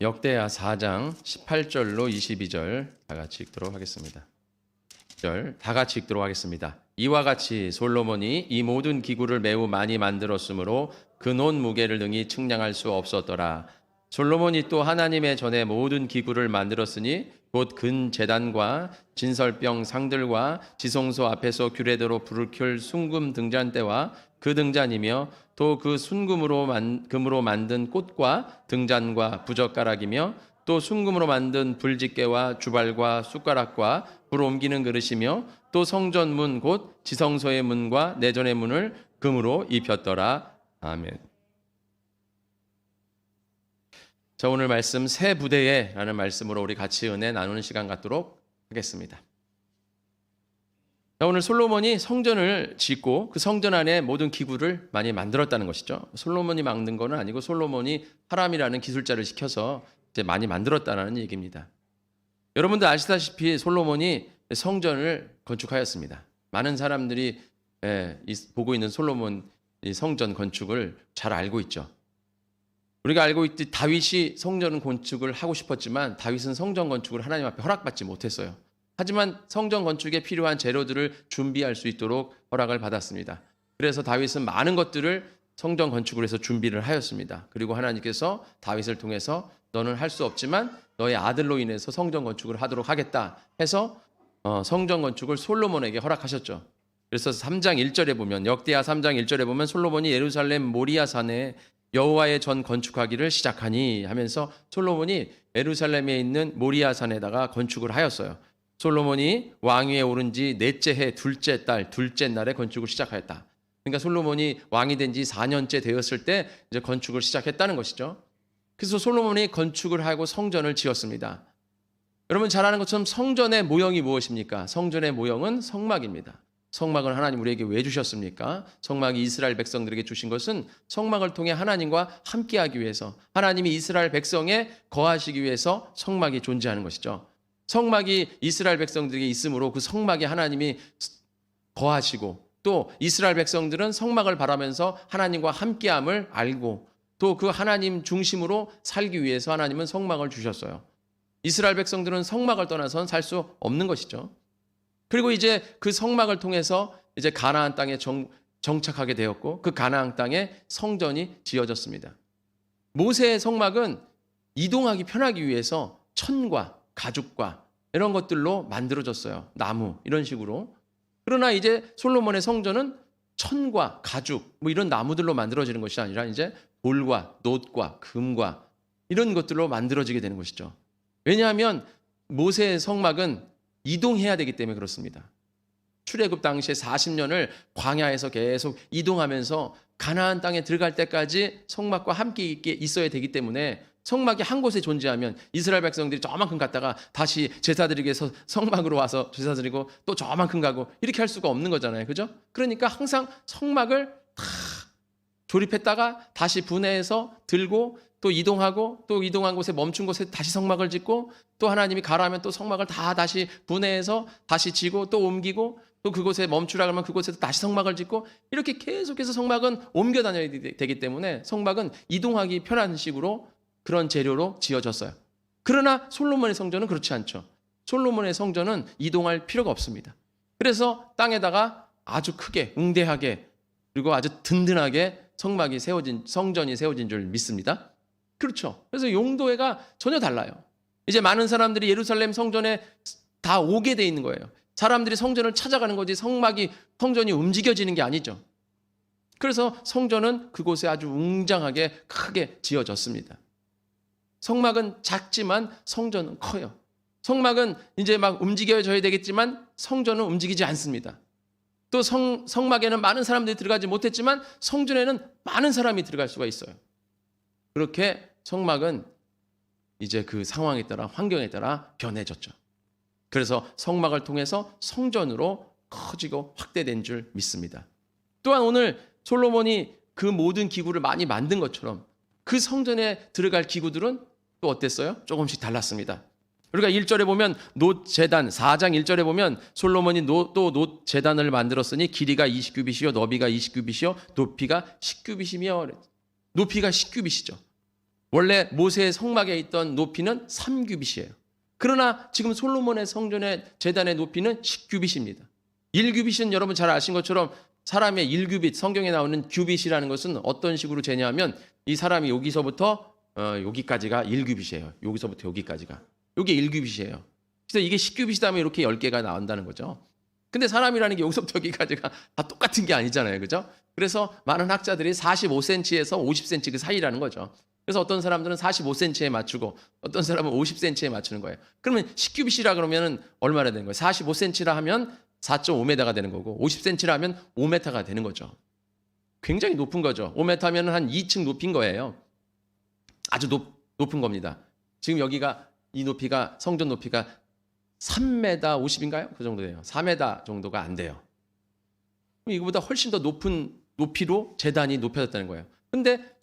역대하 4장 18절로 22절 다 같이 읽도록 하겠습니다. 다 같이 읽도록 하겠습니다. 이와 같이 솔로몬이 이 모든 기구를 매우 많이 만들었으므로 근원 무게를 능히 측량할 수 없었더라. 솔로몬이 또 하나님의 전에 모든 기구를 만들었으니 곧 근 제단과 진설병 상들과 지성소 앞에서 규례대로 불을 켤 순금 등잔대와 그 등잔이며 또 그 순금으로 금으로 만든 꽃과 등잔과 부젓가락이며 또 순금으로 만든 불집게와 주발과 숟가락과 불 옮기는 그릇이며 또 성전문 곧 지성소의 문과 내전의 문을 금으로 입혔더라. 아멘. 자, 오늘 말씀 새 부대에 라는 말씀으로 우리 같이 은혜 나누는 시간 갖도록 하겠습니다. 자, 오늘 솔로몬이 성전을 짓고 그 성전 안에 모든 기구를 많이 만들었다는 것이죠. 솔로몬이 만든 건 아니고 솔로몬이 하람이라는 기술자를 시켜서 이제 많이 만들었다는 얘기입니다. 여러분들 아시다시피 솔로몬이 성전을 건축하였습니다. 많은 사람들이 보고 있는 솔로몬 성전 건축을 잘 알고 있죠. 우리가 알고 있듯 다윗이 성전 건축을 하고 싶었지만 다윗은 성전 건축을 하나님 앞에 허락받지 못했어요. 하지만 성전 건축에 필요한 재료들을 준비할 수 있도록 허락을 받았습니다. 그래서 다윗은 많은 것들을 성전 건축을 해서 준비를 하였습니다. 그리고 하나님께서 다윗을 통해서 너는 할 수 없지만 너의 아들로 인해서 성전 건축을 하도록 하겠다 해서 성전 건축을 솔로몬에게 허락하셨죠. 그래서 3장 1절에 보면 역대하 3장 1절에 보면 솔로몬이 예루살렘 모리아 산에 여호와의 전 건축하기를 시작하니 하면서 솔로몬이 예루살렘에 있는 모리아 산에다가 건축을 하였어요. 솔로몬이 왕위에 오른 지 넷째 해 둘째 달 둘째 날에 건축을 시작하였다. 그러니까 솔로몬이 왕이 된 지 4년째 되었을 때 이제 건축을 시작했다는 것이죠. 그래서 솔로몬이 건축을 하고 성전을 지었습니다. 여러분 잘 아는 것처럼 성전의 모형이 무엇입니까? 성전의 모형은 성막입니다. 성막을 하나님 우리에게 왜 주셨습니까? 성막이 이스라엘 백성들에게 주신 것은 성막을 통해 하나님과 함께하기 위해서 하나님이 이스라엘 백성에 거하시기 위해서 성막이 존재하는 것이죠. 성막이 이스라엘 백성들에게 있으므로 그 성막에 하나님이 거하시고 또 이스라엘 백성들은 성막을 바라면서 하나님과 함께함을 알고 또 그 하나님 중심으로 살기 위해서 하나님은 성막을 주셨어요. 이스라엘 백성들은 성막을 떠나서는 살 수 없는 것이죠. 그리고 이제 그 성막을 통해서 이제 가나안 땅에 정착하게 되었고 그 가나안 땅에 성전이 지어졌습니다. 모세의 성막은 이동하기 편하기 위해서 천과 가죽과 이런 것들로 만들어졌어요. 나무 이런 식으로. 그러나 이제 솔로몬의 성전은 천과 가죽 뭐 이런 나무들로 만들어지는 것이 아니라 이제 돌과 놋과 금과 이런 것들로 만들어지게 되는 것이죠. 왜냐하면 모세의 성막은 이동해야 되기 때문에 그렇습니다. 출애굽 당시에 40년을 광야에서 계속 이동하면서 가나안 땅에 들어갈 때까지 성막과 함께 있어야 되기 때문에 성막이 한 곳에 존재하면 이스라엘 백성들이 저만큼 갔다가 다시 제사 드리기 위해서 성막으로 와서 제사 드리고 또 저만큼 가고 이렇게 할 수가 없는 거잖아요. 그죠? 그러니까 항상 성막을 다 조립했다가 다시 분해해서 들고 또 이동하고 또 이동한 곳에 멈춘 곳에 다시 성막을 짓고 또 하나님이 가라면 또 성막을 다 다시 분해해서 다시 지고 또 옮기고 또 그곳에 멈추라 그러면 그곳에서 다시 성막을 짓고 이렇게 계속해서 성막은 옮겨 다녀야 되기 때문에 성막은 이동하기 편한 식으로 그런 재료로 지어졌어요. 그러나 솔로몬의 성전은 그렇지 않죠. 솔로몬의 성전은 이동할 필요가 없습니다. 그래서 땅에다가 아주 크게 웅대하게 그리고 아주 든든하게 성전이 세워진 줄 믿습니다. 그렇죠. 그래서 용도가 전혀 달라요. 이제 많은 사람들이 예루살렘 성전에 다 오게 돼 있는 거예요. 사람들이 성전을 찾아가는 거지 성전이 움직여지는 게 아니죠. 그래서 성전은 그곳에 아주 웅장하게 크게 지어졌습니다. 성막은 작지만 성전은 커요. 성막은 이제 막 움직여져야 되겠지만 성전은 움직이지 않습니다. 또 성막에는 많은 사람들이 들어가지 못했지만 성전에는 많은 사람이 들어갈 수가 있어요. 그렇게 성막은 이제 그 상황에 따라 환경에 따라 변해졌죠. 그래서 성막을 통해서 성전으로 커지고 확대된 줄 믿습니다. 또한 오늘 솔로몬이 그 모든 기구를 많이 만든 것처럼 그 성전에 들어갈 기구들은 또 어땠어요? 조금씩 달랐습니다. 우리가 1절에 보면 놋제단 4장 1절에 보면 솔로몬이 또 놋제단을 만들었으니 길이가 20규빗이요 너비가 20규빗이요 높이가 10규빗이며 높이가 10규빗이죠. 원래 모세의 성막에 있던 높이는 3규빗이에요. 그러나 지금 솔로몬의 성전의 제단의 높이는 10규빗입니다. 1규빗은 여러분 잘 아신 것처럼 사람의 1규빗, 성경에 나오는 규빗이라는 것은 어떤 식으로 재냐면 이 사람이 여기서부터 여기까지가 1규빗이에요. 여기서부터 여기까지가. 이게 1규빗이에요. 그래서 이게 10규빗이다면 이렇게 10개가 나온다는 거죠. 근데 사람이라는 게 여기서부터 여기까지가 다 똑같은 게 아니잖아요. 그죠? 그래서 많은 학자들이 45cm에서 50cm 그 사이라는 거죠. 그래서 어떤 사람들은 45cm에 맞추고 어떤 사람은 50cm에 맞추는 거예요. 그러면 10규빗이라 그러면 얼마나 되는 거예요? 45cm라 하면 4.5m가 되는 거고 50cm라 하면 5m가 되는 거죠. 굉장히 높은 거죠. 5m면 한 2층 높인 거예요. 아주 높은 겁니다. 지금 여기가 이 높이가 성전 높이가 3m 50인가요? 그 정도 돼요. 4m 정도가 안 돼요. 이거보다 훨씬 더 높은 높이로 제단이 높여졌다는 거예요. 근데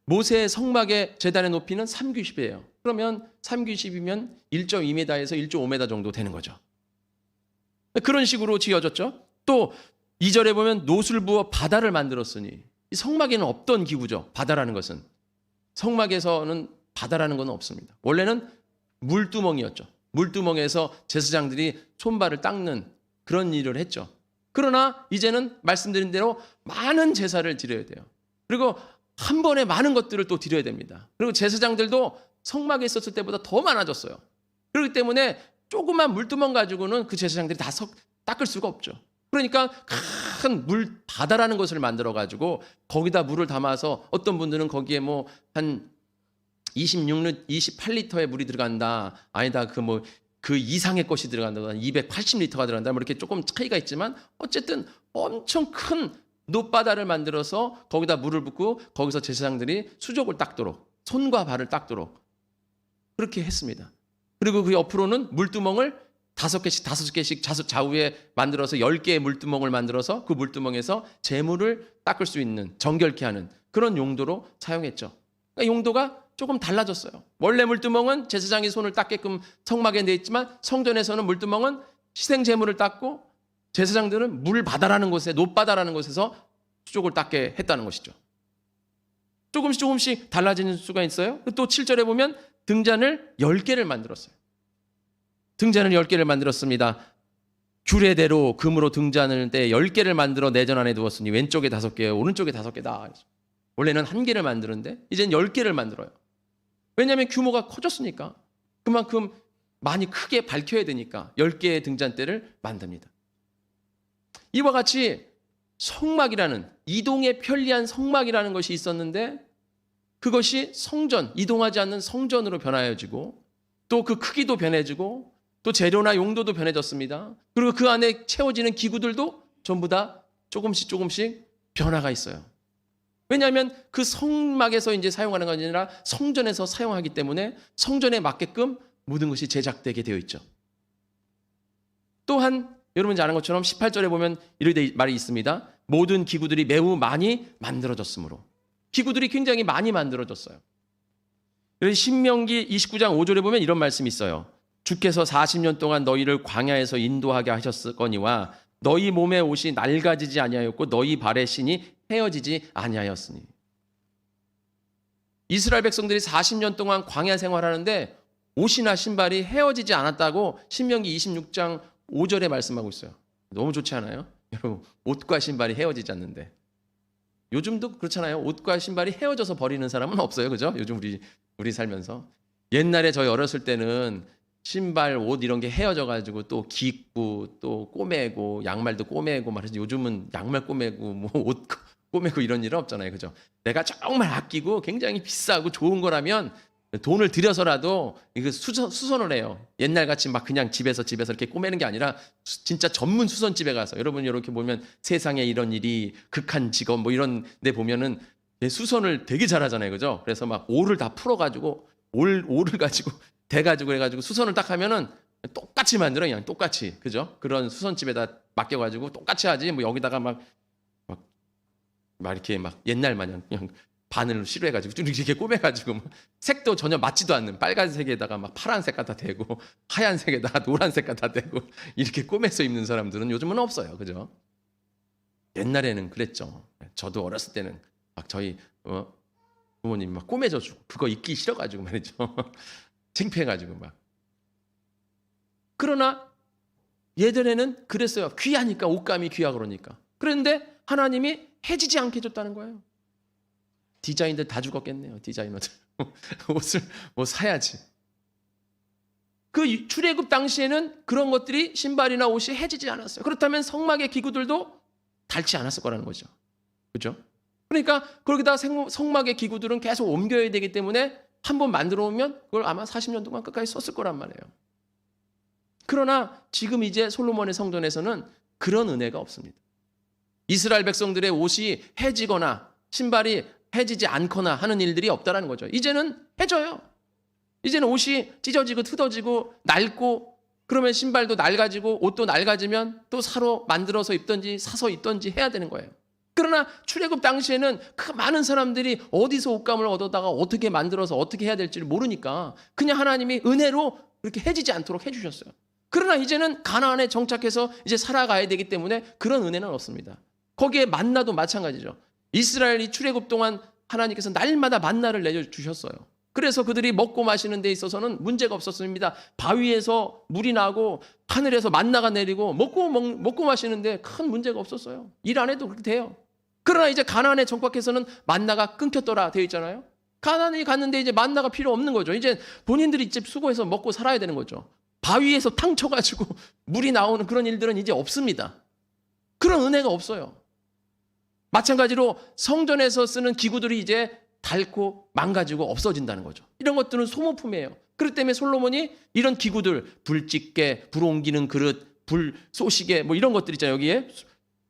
모세의 성막의 제단의 높이는 3규빗이에요. 그러면 3규빗이면 1.2m에서 1.5m 정도 되는 거죠. 그런 식으로 지어졌죠. 또 2절에 보면 노술 부어 바다를 만들었으니 이 성막에는 없던 기구죠. 바다라는 것은. 성막에서는 바다라는 건 없습니다. 원래는 물두멍이었죠. 물두멍에서 제사장들이 손발을 닦는 그런 일을 했죠. 그러나 이제는 말씀드린 대로 많은 제사를 드려야 돼요. 그리고 한 번에 많은 것들을 또 드려야 됩니다. 그리고 제사장들도 성막에 있었을 때보다 더 많아졌어요. 그렇기 때문에 조그만 물두멍 가지고는 그 제사장들이 다 닦을 수가 없죠. 그러니까 큰 물 바다라는 것을 만들어 가지고 거기다 물을 담아서 어떤 분들은 거기에 뭐 한 28리터의 물이 들어간다. 아니다. 그 이상의 것이 들어간다. 280리터가 들어간다. 뭐 이렇게 조금 차이가 있지만 어쨌든 엄청 큰 놋바다를 만들어서 거기다 물을 붓고 거기서 제사장들이 수족을 닦도록 손과 발을 닦도록 그렇게 했습니다. 그리고 그 옆으로는 물두멍을 5개씩 좌우에 만들어서 10개의 물두멍을 만들어서 그 물두멍에서 재물을 닦을 수 있는 정결케 하는 그런 용도로 사용했죠. 그러니까 용도가 조금 달라졌어요. 원래 물두멍은 제사장이 손을 닦게끔 성막에 내 있지만 성전에서는 물두멍은 희생 제물을 닦고 제사장들은 물바다라는 곳에 놋바다라는 곳에서 수족을 닦게 했다는 것이죠. 조금씩 달라지는 수가 있어요. 또 7절에 보면 등잔을 10개를 만들었어요. 등잔을 10개를 만들었습니다. 규례대로 금으로 등잔을 10개를 만들어 내전 안에 두었으니 왼쪽에 5개, 오른쪽에 5개다. 원래는 1개를 만드는데 이제는 10개를 만들어요. 왜냐하면 규모가 커졌으니까 그만큼 많이 크게 밝혀야 되니까 10개의 등잔대를 만듭니다. 이와 같이 성막이라는 이동에 편리한 성막이라는 것이 있었는데 그것이 성전, 이동하지 않는 성전으로 변하여지고 또 그 크기도 변해지고 또 재료나 용도도 변해졌습니다. 그리고 그 안에 채워지는 기구들도 전부 다 조금씩 변화가 있어요. 왜냐하면 그 성막에서 이제 사용하는 게 아니라 성전에서 사용하기 때문에 성전에 맞게끔 모든 것이 제작되게 되어 있죠. 또한 여러분 잘 아는 것처럼 18절에 보면 이런 말이 있습니다. 모든 기구들이 매우 많이 만들어졌으므로. 기구들이 굉장히 많이 만들어졌어요. 신명기 29장 5절에 보면 이런 말씀이 있어요. 주께서 40년 동안 너희를 광야에서 인도하게 하셨거니와 너희 몸의 옷이 낡아지지 아니하였고 너희 발의 신이 헤어지지 아니하였으니. 이스라엘 백성들이 40년 동안 광야 생활하는데 옷이나 신발이 헤어지지 않았다고 신명기 26장 5절에 말씀하고 있어요. 너무 좋지 않아요? 여러분, 옷과 신발이 헤어지지 않는데. 요즘도 그렇잖아요. 옷과 신발이 헤어져서 버리는 사람은 없어요. 그죠? 요즘 우리 살면서. 옛날에 저희 어렸을 때는 신발, 옷 이런 게 헤어져가지고 또 깃고 또 꼬매고 양말도 꼬매고 말해서 요즘은 양말 꼬매고 뭐 옷 꼬매고 이런 일은 없잖아요. 그죠? 내가 정말 아끼고 굉장히 비싸고 좋은 거라면 돈을 들여서라도 이거 수선을 해요. 옛날같이 막 그냥 집에서 이렇게 꼬매는 게 아니라 진짜 전문 수선집에 가서 여러분 이렇게 보면 세상에 이런 일이 극한 직업 뭐 이런 데 보면은 수선을 되게 잘하잖아요. 그죠? 그래서 막 올을 다 풀어가지고 올을 가지고 대가지고 해가지고 수선을 딱 하면은 똑같이 만들어 그냥 똑같이. 그죠? 그런 수선집에다 맡겨가지고 똑같이 하지 뭐 여기다가 막 이렇게 막 옛날 마냥 그냥 바늘로 시루해가지고 쭉 이렇게 꼬매가지고 색도 전혀 맞지도 않는 빨간색에다가 막 파란색 갖다 대고 하얀색에다가 노란색 갖다 대고 이렇게 꼬매서 입는 사람들은 요즘은 없어요. 그죠? 옛날에는 그랬죠. 저도 어렸을 때는 막 저희 부모님이 막 꼬매져 주고 그거 입기 싫어가지고 말이죠. 창피해가지고 막. 그러나 예전에는 그랬어요. 귀하니까, 옷감이 귀하 그러니까. 그런데 하나님이 해지지 않게 해줬다는 거예요. 디자인들 다 죽었겠네요. 디자이너들. 옷을 뭐 사야지. 그 출애굽 당시에는 그런 것들이 신발이나 옷이 해지지 않았어요. 그렇다면 성막의 기구들도 닳지 않았을 거라는 거죠. 그렇죠? 그러니까 거기다 성막의 기구들은 계속 옮겨야 되기 때문에 한번 만들어 오면 그걸 아마 40년 동안 끝까지 썼을 거란 말이에요. 그러나 지금 이제 솔로몬의 성전에서는 그런 은혜가 없습니다. 이스라엘 백성들의 옷이 해지거나 신발이 해지지 않거나 하는 일들이 없다라는 거죠. 이제는 해져요. 이제는 옷이 찢어지고 뜯어지고 낡고 그러면 신발도 낡아지고 옷도 낡아지면 또 새로 만들어서 입든지 사서 입든지 해야 되는 거예요. 그러나 출애굽 당시에는 그 많은 사람들이 어디서 옷감을 얻어다가 어떻게 만들어서 어떻게 해야 될지를 모르니까 그냥 하나님이 은혜로 그렇게 해지지 않도록 해주셨어요. 그러나 이제는 가나안에 정착해서 이제 살아가야 되기 때문에 그런 은혜는 없습니다. 거기에 만나도 마찬가지죠. 이스라엘이 출애굽 동안 하나님께서 날마다 만나를 내려주셨어요. 그래서 그들이 먹고 마시는 데 있어서는 문제가 없었습니다. 바위에서 물이 나고 하늘에서 만나가 내리고 먹고 마시는데 큰 문제가 없었어요. 일 안 해도 그렇게 돼요. 그러나 이제 가나안에 정박해서는 만나가 끊겼더라 되어 있잖아요. 가나안에 갔는데 이제 만나가 필요 없는 거죠. 이제 본인들이 이제 수고해서 먹고 살아야 되는 거죠. 바위에서 탕 쳐가지고 물이 나오는 그런 일들은 이제 없습니다. 그런 은혜가 없어요. 마찬가지로 성전에서 쓰는 기구들이 이제 닳고 망가지고 없어진다는 거죠. 이런 것들은 소모품이에요. 그렇기 때문에 솔로몬이 이런 기구들, 불집게, 불 옮기는 그릇, 불 쏘시개 뭐 이런 것들 있잖아요. 여기에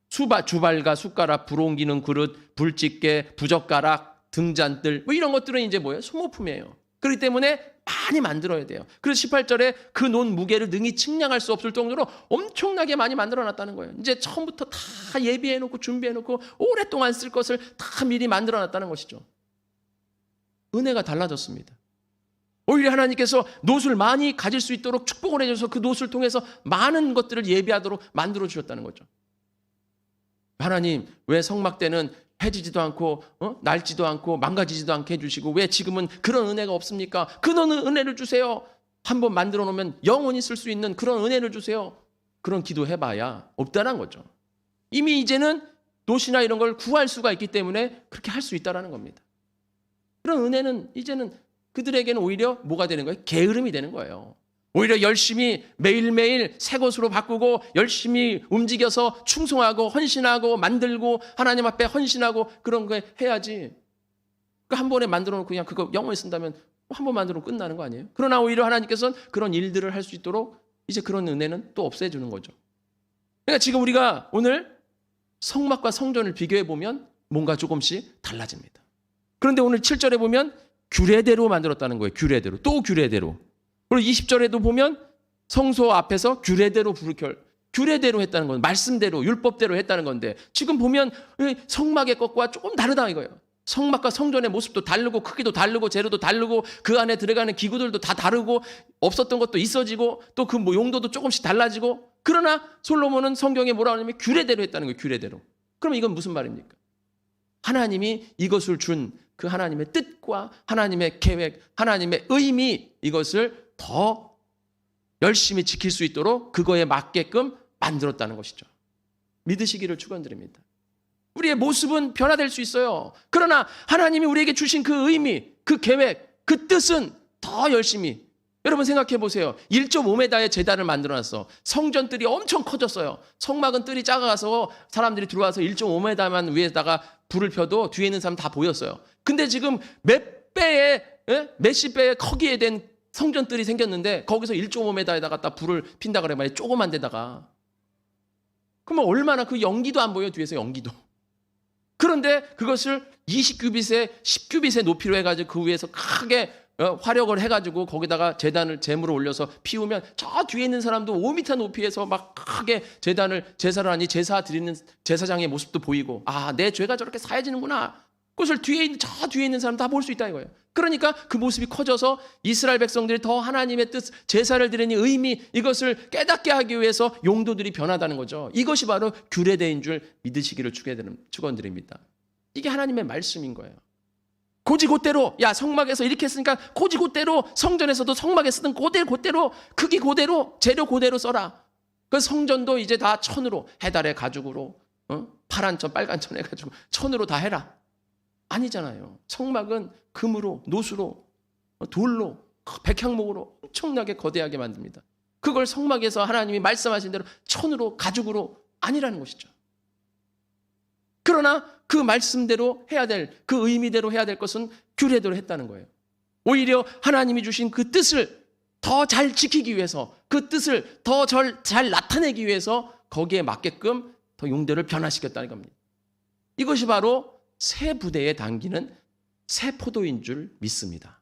주발과 숟가락, 불 옮기는 그릇, 불집게, 부젓가락, 등잔들 뭐 이런 것들은 이제 뭐예요? 소모품이에요. 그렇기 때문에 많이 만들어야 돼요. 그래서 18절에 그 논 무게를 능히 측량할 수 없을 정도로 엄청나게 많이 만들어놨다는 거예요. 이제 처음부터 다 예비해놓고 준비해놓고 오랫동안 쓸 것을 다 미리 만들어놨다는 것이죠. 은혜가 달라졌습니다. 오히려 하나님께서 놋을 많이 가질 수 있도록 축복을 해줘서 그 놋을 통해서 많은 것들을 예비하도록 만들어 주셨다는 거죠. 하나님 왜 성막 때는 해지지도 않고 낡지도 않고 망가지지도 않게 해주시고 왜 지금은 그런 은혜가 없습니까? 그런 은혜를 주세요. 한번 만들어 놓으면 영원히 쓸 수 있는 그런 은혜를 주세요. 그런 기도해봐야 없다는 거죠. 이미 이제는 놋이나 이런 걸 구할 수가 있기 때문에 그렇게 할 수 있다는 겁니다. 그런 은혜는 이제는 그들에게는 오히려 뭐가 되는 거예요? 게으름이 되는 거예요. 오히려 열심히 매일매일 새 것으로 바꾸고 열심히 움직여서 충성하고 헌신하고 만들고 하나님 앞에 헌신하고 그런 거 해야지. 한 번에 만들어 놓고 그냥 그거 영원히 쓴다면 한 번 만들어 놓고 끝나는 거 아니에요? 그러나 오히려 하나님께서는 그런 일들을 할 수 있도록 이제 그런 은혜는 또 없애주는 거죠. 그러니까 지금 우리가 오늘 성막과 성전을 비교해 보면 뭔가 조금씩 달라집니다. 그런데 오늘 7절에 보면 규례대로 만들었다는 거예요. 규례대로. 또 규례대로. 그리고 20절에도 보면 성소 앞에서 규례대로 규례대로 했다는 건 말씀대로 율법대로 했다는 건데 지금 보면 성막의 것과 조금 다르다 이거예요. 성막과 성전의 모습도 다르고 크기도 다르고 재료도 다르고 그 안에 들어가는 기구들도 다 다르고 없었던 것도 있어지고 또 그 용도도 조금씩 달라지고 그러나 솔로몬은 성경에 뭐라 하냐면 규례대로 했다는 거예요. 규례대로. 그럼 이건 무슨 말입니까? 하나님이 이것을 준 그 하나님의 뜻과 하나님의 계획, 하나님의 의미 이것을 더 열심히 지킬 수 있도록 그거에 맞게끔 만들었다는 것이죠. 믿으시기를 축원드립니다. 우리의 모습은 변화될 수 있어요. 그러나 하나님이 우리에게 주신 그 의미, 그 계획, 그 뜻은 더 열심히 여러분 생각해 보세요. 1.5m의 제단을 만들어놨어. 성전뜰이 엄청 커졌어요. 성막은 뜰이 작아서 사람들이 들어와서 1.5m만 위에다가 불을 펴도 뒤에 있는 사람 다 보였어요. 근데 지금 몇십 배의 크기에 된 성전뜰이 생겼는데 거기서 1.5m에다가 갖다 불을 핀다 그래 말이야. 조그만 데다가. 그러면 얼마나 그 연기도 안 보여 뒤에서 연기도. 그런데 그것을 20규빗에 10규빗의 높이로 해가지고 그 위에서 크게 화력을 해가지고 거기다가 제물을 올려서 피우면 저 뒤에 있는 사람도 5m 높이에서 막 크게 제사를 하니 제사 드리는 제사장의 모습도 보이고 내 죄가 저렇게 사해지는구나. 그것을 저 뒤에 있는 사람 다 볼 수 있다 이거예요. 그러니까 그 모습이 커져서 이스라엘 백성들이 더 하나님의 뜻, 제사를 드리는 의미 이것을 깨닫게 하기 위해서 용도들이 변하다는 거죠. 이것이 바로 규례대인 줄 믿으시기를 축원드립니다. 이게 하나님의 말씀인 거예요. 고지고대로, 야 성막에서 이렇게 했으니까 고지고대로, 성전에서도 성막에 쓰던 그대로 크기 그대로 재료 그대로 써라. 그 성전도 이제 다 천으로, 해달의 가죽으로, 파란 천 빨간 천 해가지고 천으로 다 해라. 아니잖아요. 성막은 금으로, 노수로, 돌로, 백향목으로 엄청나게 거대하게 만듭니다. 그걸 성막에서 하나님이 말씀하신 대로 천으로, 가죽으로 아니라는 것이죠. 그러나 그 말씀대로 해야 될, 그 의미대로 해야 될 것은 규례대로 했다는 거예요. 오히려 하나님이 주신 그 뜻을 더 잘 지키기 위해서, 그 뜻을 더 잘 나타내기 위해서 거기에 맞게끔 더 용도를 변화시켰다는 겁니다. 이것이 바로 새 부대에 담기는 새 포도인 줄 믿습니다.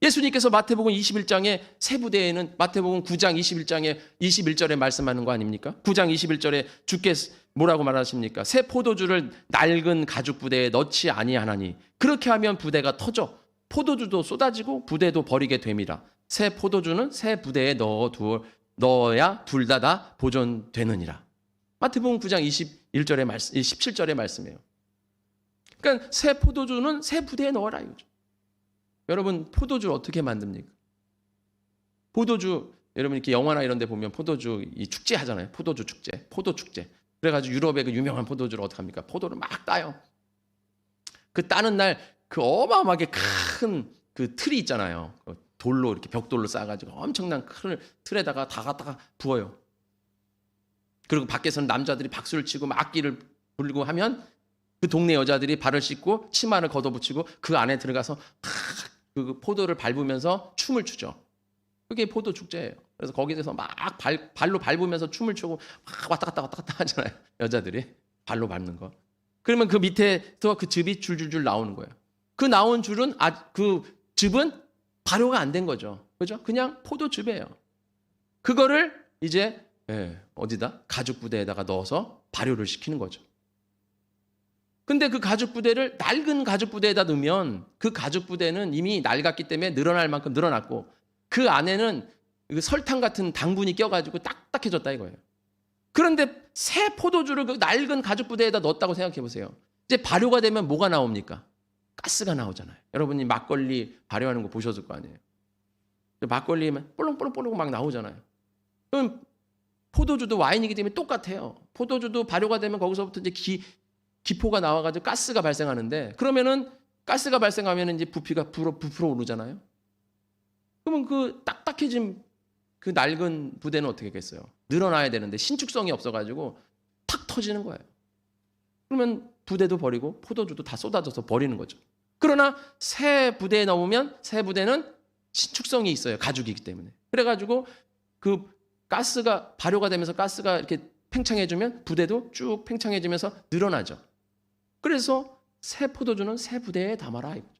예수님께서 마태복음 21장에 새 부대에는 마태복음 9장 21장에 21절에 말씀하는 거 아닙니까? 9장 21절에 주께 뭐라고 말하십니까? 새 포도주를 낡은 가죽 부대에 넣지 아니하나니 그렇게 하면 부대가 터져 포도주도 쏟아지고 부대도 버리게 됨이라. 새 포도주는 새 부대에 넣어야 둘 다 보존되느니라. 마태복음 9장 21절의 말씀, 17절의 말씀이에요. 그러니까 새 포도주는 새 부대에 넣어라 이거죠. 여러분 포도주를 어떻게 만듭니까? 포도주 여러분 이렇게 영화나 이런 데 보면 포도주 이 축제 하잖아요. 포도주 축제, 포도 축제. 그래가지고 유럽의 그 유명한 포도주를 어떻게 합니까? 포도를 막 따요. 그 따는 날 그 어마어마하게 큰 그 틀이 있잖아요. 돌로 이렇게 벽돌로 쌓아가지고 엄청난 큰 틀에다가 다 갖다가 부어요. 그리고 밖에서는 남자들이 박수를 치고 막 악기를 부르고 하면 그 동네 여자들이 발을 씻고 치마를 걷어붙이고 그 안에 들어가서 그 포도를 밟으면서 춤을 추죠. 그게 포도 축제예요. 그래서 거기서 막 발로 밟으면서 춤을 추고 막 왔다 갔다 하잖아요. 여자들이 발로 밟는 거. 그러면 그 밑에서 그 즙이 줄줄줄 나오는 거예요. 그 나온 줄은 그 즙은 발효가 안 된 거죠. 그죠? 그냥 포도즙이에요. 그거를 이제 어디다? 가죽 부대에다가 넣어서 발효를 시키는 거죠. 근데 그 가죽 부대를 낡은 가죽 부대에다 넣으면 그 가죽 부대는 이미 낡았기 때문에 늘어날 만큼 늘어났고 그 안에는 설탕 같은 당분이 껴가지고 딱딱해졌다 이거예요. 그런데 새 포도주를 그 낡은 가죽 부대에다 넣었다고 생각해 보세요. 이제 발효가 되면 뭐가 나옵니까? 가스가 나오잖아요. 여러분이 막걸리 발효하는 거 보셨을 거 아니에요. 막걸리면 볼렁볼렁 막 나오잖아요. 그럼 포도주도 와인이기 때문에 똑같아요. 포도주도 발효가 되면 거기서부터 이제 기포가 나와가지고 가스가 발생하는데 그러면은 가스가 발생하면 이제 부피가 부풀어 오르잖아요. 그러면 그 딱딱해진 그 낡은 부대는 어떻게 하겠어요? 늘어나야 되는데 신축성이 없어가지고 탁 터지는 거예요. 그러면 부대도 버리고 포도주도 다 쏟아져서 버리는 거죠. 그러나 새 부대에 넣으면 새 부대는 신축성이 있어요. 가죽이기 때문에. 그래가지고 그 가스가 발효가 되면서 가스가 이렇게 팽창해지면 부대도 쭉 팽창해지면서 늘어나죠. 그래서 새 포도주는 새 부대에 담아라 이거죠.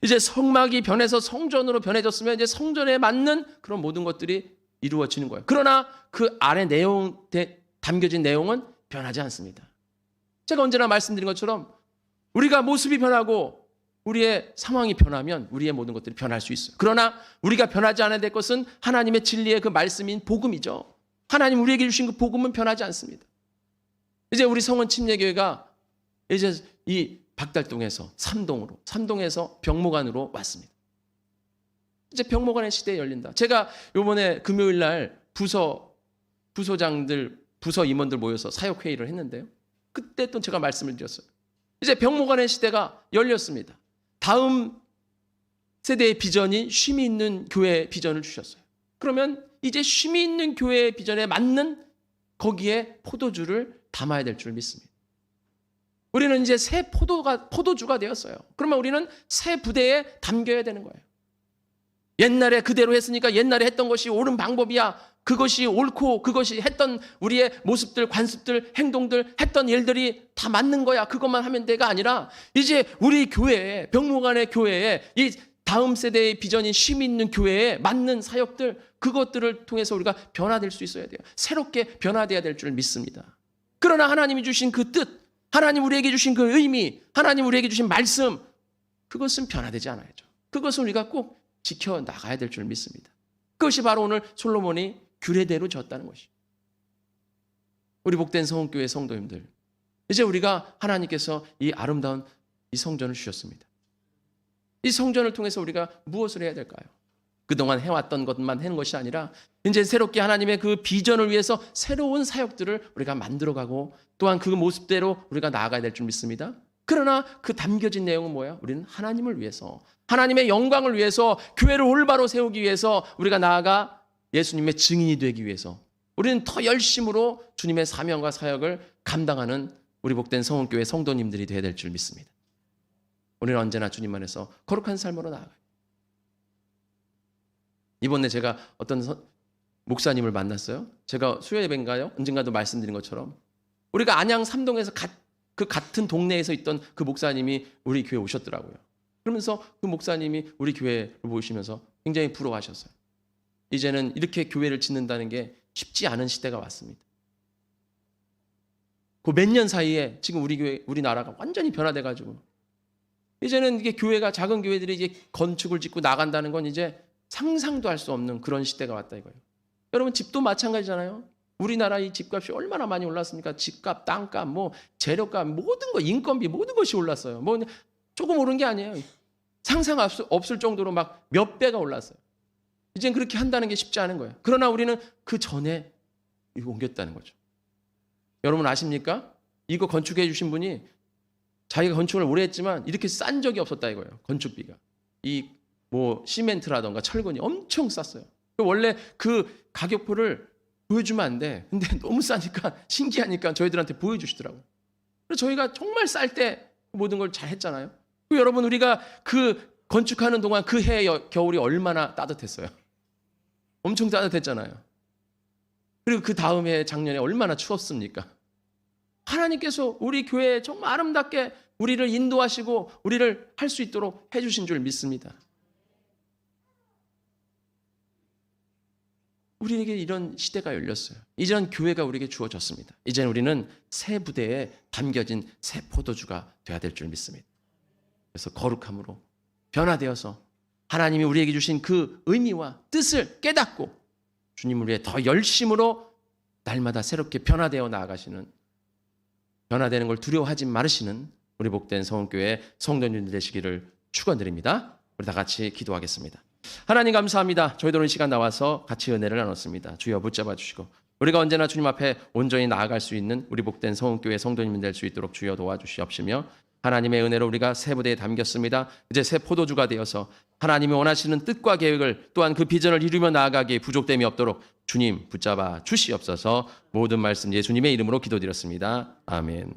이제 성막이 변해서 성전으로 변해졌으면 이제 성전에 맞는 그런 모든 것들이 이루어지는 거예요. 그러나 그 안에 담겨진 내용은 변하지 않습니다. 제가 언제나 말씀드린 것처럼 우리가 모습이 변하고 우리의 상황이 변하면 우리의 모든 것들이 변할 수 있어요. 그러나 우리가 변하지 않아야 될 것은 하나님의 진리의 그 말씀인 복음이죠. 하나님 우리에게 주신 그 복음은 변하지 않습니다. 이제 우리 성원 침례교회가 이제 이 박달동에서 삼동에서 병목안으로 왔습니다. 이제 병목안의 시대에 열린다. 제가 이번에 금요일 날 부소장들, 부서 임원들 모여서 사역회의를 했는데요. 그때 또 제가 말씀을 드렸어요. 이제 병목안의 시대가 열렸습니다. 다음 세대의 비전이 쉼이 있는 교회의 비전을 주셨어요. 그러면 이제 쉼이 있는 교회의 비전에 맞는 거기에 포도주를 담아야 될 줄 믿습니다. 우리는 이제 새 포도주가 되었어요. 그러면 우리는 새 부대에 담겨야 되는 거예요. 옛날에 그대로 했으니까 옛날에 했던 것이 옳은 방법이야. 그것이 옳고 그것이 했던 우리의 모습들, 관습들, 행동들, 했던 일들이 다 맞는 거야. 그것만 하면 돼가 아니라 이제 우리 교회에, 병목안의 교회에 이 다음 세대의 비전인 쉼이 있는 교회에 맞는 사역들, 그것들을 통해서 우리가 변화될 수 있어야 돼요. 새롭게 변화돼야 될 줄 믿습니다. 그러나 하나님이 주신 그 뜻, 하나님 우리에게 주신 그 의미, 하나님 우리에게 주신 말씀, 그것은 변화되지 않아야죠. 그것은 우리가 꼭 지켜나가야 될 줄 믿습니다. 그것이 바로 오늘 솔로몬이 규례대로 졌다는 것이죠. 우리 복된 성원교회 성도님들, 이제 우리가 하나님께서 이 아름다운 이 성전을 주셨습니다. 이 성전을 통해서 우리가 무엇을 해야 될까요? 그동안 해왔던 것만 하는 것이 아니라 이제 새롭게 하나님의 그 비전을 위해서 새로운 사역들을 우리가 만들어가고 또한 그 모습대로 우리가 나아가야 될 줄 믿습니다. 그러나 그 담겨진 내용은 뭐야? 우리는 하나님을 위해서, 하나님의 영광을 위해서, 교회를 올바로 세우기 위해서 우리가 나아가 예수님의 증인이 되기 위해서 우리는 더 열심으로 주님의 사명과 사역을 감당하는 우리 복된 성원교회 성도님들이 되어야 될 줄 믿습니다. 우리는 언제나 주님 안에서 거룩한 삶으로 나아가요. 이번에 제가 어떤 목사님을 만났어요. 제가 수요 예배인가요? 언젠가도 말씀드린 것처럼 우리가 안양 삼동에서 그 같은 동네에서 있던 그 목사님이 우리 교회에 오셨더라고요. 그러면서 그 목사님이 우리 교회를 보시면서 굉장히 부러워하셨어요. 이제는 이렇게 교회를 짓는다는 게 쉽지 않은 시대가 왔습니다. 그 몇 년 사이에 지금 우리 교회, 우리나라가 완전히 변화돼가지고 이제는 이게 교회가, 작은 교회들이 이제 건축을 짓고 나간다는 건 이제 상상도 할 수 없는 그런 시대가 왔다 이거예요. 여러분 집도 마찬가지잖아요. 우리나라 이 집값이 얼마나 많이 올랐습니까? 집값, 땅값, 뭐 재료값, 모든 거, 인건비, 모든 것이 올랐어요. 뭐 조금 오른 게 아니에요. 상상 없을 정도로 막 몇 배가 올랐어요. 이젠 그렇게 한다는 게 쉽지 않은 거예요. 그러나 우리는 그 전에 이거 옮겼다는 거죠. 여러분 아십니까? 이거 건축해 주신 분이 자기가 건축을 오래 했지만 이렇게 싼 적이 없었다 이거예요. 건축비가. 이 뭐 시멘트라던가 철근이 엄청 쌌어요. 원래 그 가격표를 보여주면 안 돼. 근데 너무 싸니까 신기하니까 저희들한테 보여주시더라고요. 그래서 저희가 정말 쌀 때 모든 걸 잘 했잖아요. 여러분 우리가 그 건축하는 동안 그 해 겨울이 얼마나 따뜻했어요. 엄청 따뜻했잖아요. 그리고 그 다음 해 작년에 얼마나 추웠습니까? 하나님께서 우리 교회에 정말 아름답게 우리를 인도하시고 우리를 할 수 있도록 해주신 줄 믿습니다. 우리에게 이런 시대가 열렸어요. 이제는 교회가 우리에게 주어졌습니다. 이제는 우리는 새 부대에 담겨진 새 포도주가 되어야 될 줄 믿습니다. 그래서 거룩함으로 변화되어서 하나님이 우리에게 주신 그 의미와 뜻을 깨닫고 주님을 위해 더 열심으로 날마다 새롭게 변화되어 나아가시는, 변화되는 걸 두려워하지 말으시는 우리 복된 성원교회 성도님들 되시기를 축원드립니다. 우리 다 같이 기도하겠습니다. 하나님 감사합니다. 저희도 오늘 시간 나와서 같이 은혜를 나눴습니다. 주여 붙잡아 주시고 우리가 언제나 주님 앞에 온전히 나아갈 수 있는 우리 복된 성원교회 성도님 될 수 있도록 주여 도와주시옵시며 하나님의 은혜로 우리가 새 부대에 담겼습니다. 이제 새 포도주가 되어서 하나님이 원하시는 뜻과 계획을 또한 그 비전을 이루며 나아가기에 부족됨이 없도록 주님 붙잡아 주시옵소서. 모든 말씀 예수님의 이름으로 기도드렸습니다. 아멘.